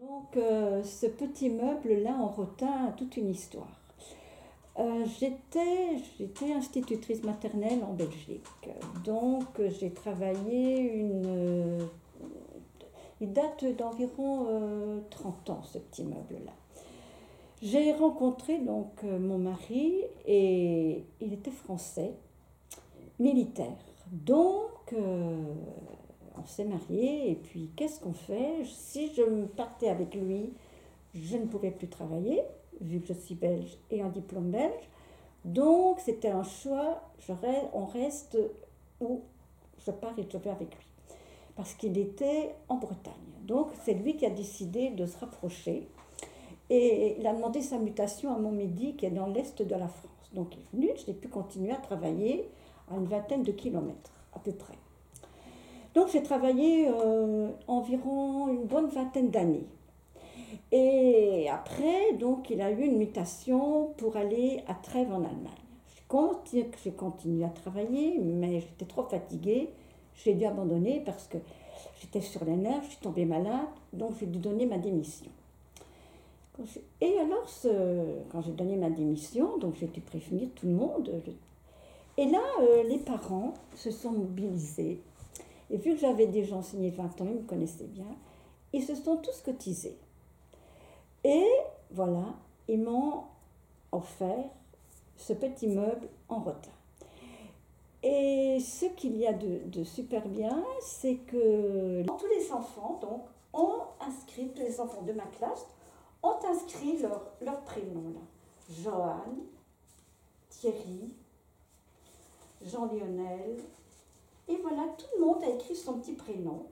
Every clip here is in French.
Donc, ce petit meuble-là en Rotin a toute une histoire. J'étais institutrice maternelle en Belgique. Donc, j'ai travaillé il date d'environ 30 ans, ce petit meuble-là. J'ai rencontré donc mon mari et il était français, militaire. Donc, on s'est mariés et puis qu'est-ce qu'on fait? Si je partais avec lui, je ne pouvais plus travailler, vu que je suis belge et un diplôme belge. Donc, c'était un choix, on reste ou je pars et je vais avec lui. Parce qu'il était en Bretagne. Donc, c'est lui qui a décidé de se rapprocher. Et il a demandé sa mutation à Montmidi, qui est dans l'est de la France. Donc, il est venu, j'ai pu continuer à travailler à une vingtaine de kilomètres, à peu près. Donc, j'ai travaillé environ une bonne vingtaine d'années. Et après, donc, il a eu une mutation pour aller à Trèves en Allemagne. J'ai continué à travailler, mais j'étais trop fatiguée. J'ai dû abandonner parce que j'étais sur les nerfs, je suis tombée malade, donc j'ai dû donner ma démission. Et alors, quand j'ai donné ma démission, donc j'ai dû prévenir tout le monde. Et là, les parents se sont mobilisés. Et vu que j'avais déjà enseigné 20 ans, ils me connaissaient bien, ils se sont tous cotisés. Et voilà, ils m'ont offert ce petit meuble en Rotin. Et ce qu'il y a de super bien, c'est que tous les enfants donc, ont inscrit, tous les enfants de ma classe, ont inscrit leur prénom là. Johan, Thierry, Jean-Lionel. Et voilà, tout le monde a écrit son petit prénom.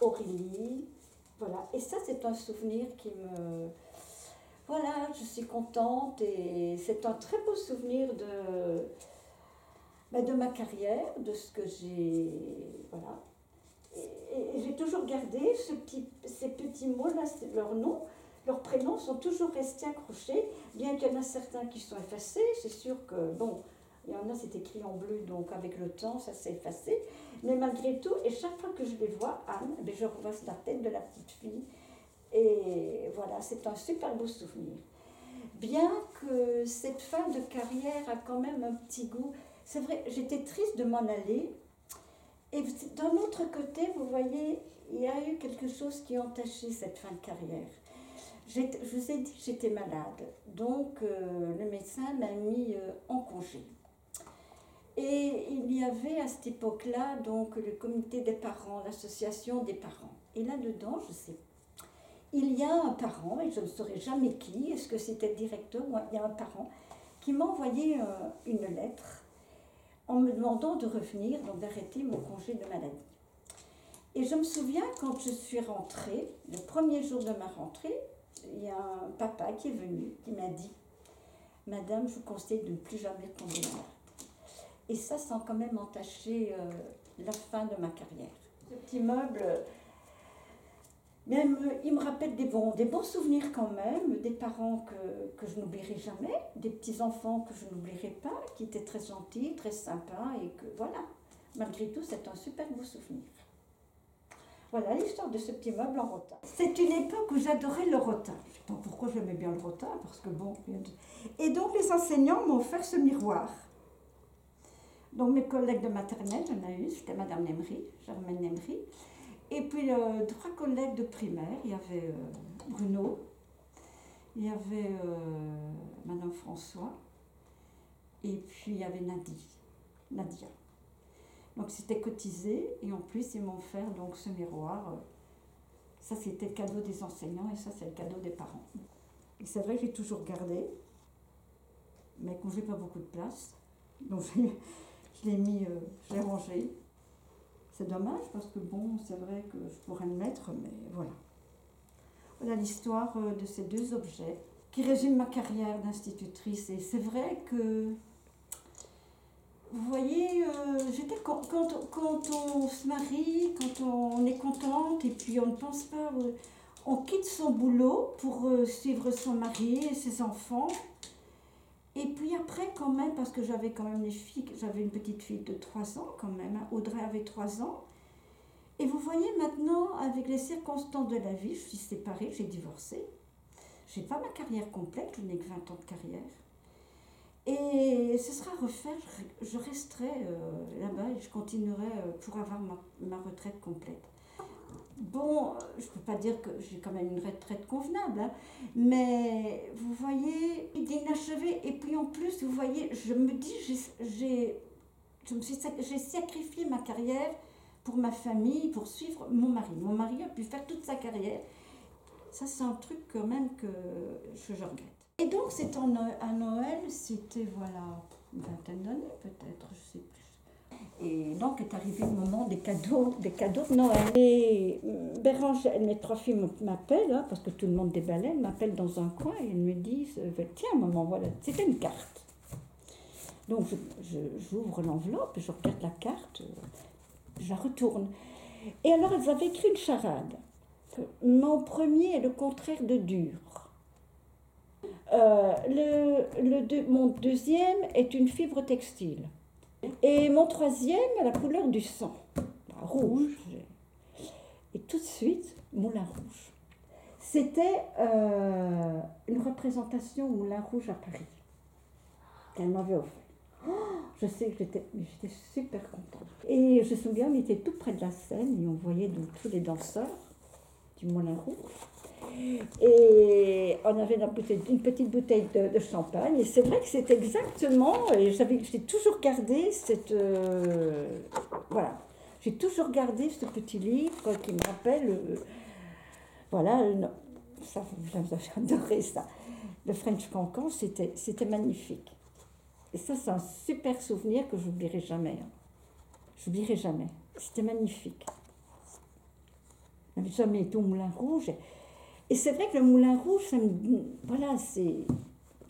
Aurélie, voilà. Et ça, c'est un souvenir qui me... Voilà, je suis contente et c'est un très beau souvenir de ma carrière, de ce que j'ai... Voilà. Et j'ai toujours gardé ces petits mots-là, leurs noms, leurs prénoms sont toujours restés accrochés, bien qu'il y en a certains qui sont effacés. C'est sûr que, bon, il y en a, c'est écrit en bleu, donc avec le temps, ça s'est effacé. Mais malgré tout, et chaque fois que je les vois, Anne, je revois la tête de la petite fille. Et voilà, c'est un super beau souvenir. Bien que cette fin de carrière a quand même un petit goût. C'est vrai, j'étais triste de m'en aller. Et d'un autre côté, vous voyez, il y a eu quelque chose qui a entaché cette fin de carrière. Je vous ai dit que j'étais malade. Donc, le médecin m'a mis en congé. Et il y avait à cette époque-là donc le comité des parents, l'association des parents. Et là-dedans, je sais, il y a un parent, et je ne saurais jamais qui, est-ce que c'était le directeur, ou il y a un parent, qui m'a envoyé une lettre en me demandant de revenir, donc d'arrêter mon congé de maladie. Et je me souviens quand je suis rentrée, le premier jour de ma rentrée, il y a un papa qui est venu, qui m'a dit « Madame, je vous conseille de ne plus jamais tomber malade ». Et ça a quand même entaché la fin de ma carrière. Ce petit meuble, même, il me rappelle des bons souvenirs quand même, des parents que je n'oublierai jamais, des petits-enfants que je n'oublierai pas, qui étaient très gentils, très sympas, et que voilà, malgré tout, c'est un super beau souvenir. Voilà l'histoire de ce petit meuble en rotin. C'est une époque où j'adorais le rotin. Je ne sais pas pourquoi j'aimais bien le rotin, parce que bon... Et donc les enseignants m'ont offert ce miroir. Donc mes collègues de maternelle, j'en ai eu, c'était Madame Nemery, Germaine Nemery. Et puis 3 collègues de primaire, il y avait Bruno, il y avait Madame François, et puis il y avait Nadia. Donc c'était cotisé, et en plus ils m'ont offert donc ce miroir. Ça c'était le cadeau des enseignants, et ça c'est le cadeau des parents. Et c'est vrai que j'ai toujours gardé, mais comme j'ai pas beaucoup de place, donc je l'ai mis, je l'ai rangé. C'est dommage parce que bon, c'est vrai que je pourrais le mettre, mais voilà. Voilà l'histoire de ces 2 objets qui résument ma carrière d'institutrice. Et c'est vrai que, vous voyez, quand on se marie, quand on est contente et puis on ne pense pas, on quitte son boulot pour suivre son mari et ses enfants. Et puis après, quand même, parce que j'avais quand même j'avais une petite fille de 3 ans quand même, hein, Audrey avait 3 ans, Et vous voyez maintenant, avec les circonstances de la vie, je suis séparée, j'ai divorcé. Je n'ai pas ma carrière complète, je n'ai que 20 ans de carrière. Et ce sera à refaire, je resterai là-bas et je continuerai pour avoir ma retraite complète. Bon, je ne peux pas dire que j'ai quand même une retraite convenable, hein, mais vous voyez, d'inachevé. Et puis en plus, vous voyez, je me dis, j'ai sacrifié ma carrière pour ma famille, pour suivre mon mari. Mon mari a pu faire toute sa carrière. Ça, c'est un truc quand même que je regrette. Et donc, c'est à Noël, c'était voilà, une vingtaine d'années peut-être, je ne sais plus. Et donc est arrivé le moment des cadeaux de Noël. Et Bérangère, mes 3 filles m'appellent, hein, parce que tout le monde déballait, elles m'appellent dans un coin et elles me disent tiens maman, voilà, c'était une carte. Donc j'ouvre l'enveloppe, je regarde la carte, je la retourne. Et alors elles avaient écrit une charade. Mon premier est le contraire de dur. Mon deuxième est une fibre textile. Et mon troisième a la couleur du sang, rouge. Et tout de suite, Moulin Rouge. C'était une représentation Moulin Rouge à Paris qu'elle m'avait offert. Oh, je sais que j'étais super contente. Et je me souviens, on était tout près de la scène et on voyait donc tous les danseurs du Moulin Rouge. Et on avait une petite bouteille de champagne. Et c'est vrai que c'est exactement, et j'ai toujours gardé voilà, j'ai toujours gardé ce petit livre qui me rappelle, voilà, ça, j'adorais ça. Le French Cancan, c'était magnifique. Et ça, c'est un super souvenir que j'oublierai jamais. Hein. J'oublierai jamais. C'était magnifique. On n'avait jamais été au Moulin Rouge. Et c'est vrai que le Moulin Rouge,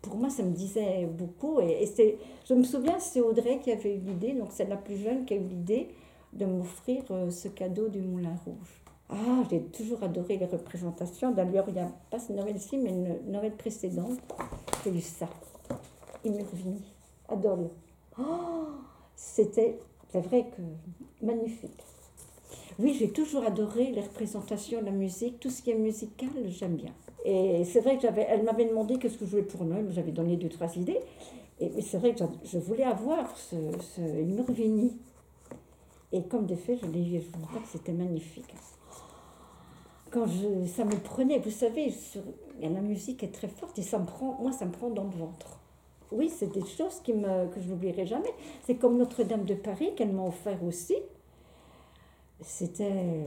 pour moi, ça me disait beaucoup. Je me souviens, c'est Audrey qui avait eu l'idée, donc c'est la plus jeune qui a eu l'idée de m'offrir ce cadeau du Moulin Rouge. Ah, j'ai toujours adoré les représentations. D'ailleurs, il n'y a pas ce Noël-ci, mais une Noël précédente, j'ai eu ça. Imurvini, adore. Oh, c'est vrai que magnifique. Oui, j'ai toujours adoré les représentations, la musique, tout ce qui est musical, j'aime bien. Et c'est vrai elle m'avait demandé qu'est-ce que je voulais pour Noël, j'avais donné 2-3 idées. Mais c'est vrai que je voulais avoir ce Imurvini. Et comme de fait, je vous crois que c'était magnifique. Ça me prenait, vous savez, la musique est très forte et ça me prend dans le ventre. Oui, c'est des choses que je n'oublierai jamais. C'est comme Notre-Dame de Paris qu'elle m'a offert aussi. C'était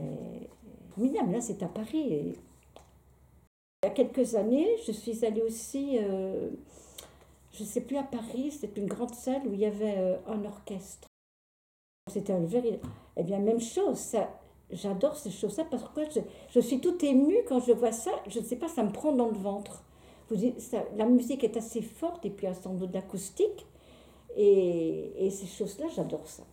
formidable, là c'est à Paris. Et il y a quelques années, je suis allée aussi, je ne sais plus, à Paris, c'était une grande salle où il y avait un orchestre. C'était eh bien, même chose, j'adore ces choses-là parce que je suis toute émue quand je vois ça, je ne sais pas, ça me prend dans le ventre. La musique est assez forte et puis il y a sans doute de l'acoustique et ces choses-là, j'adore ça.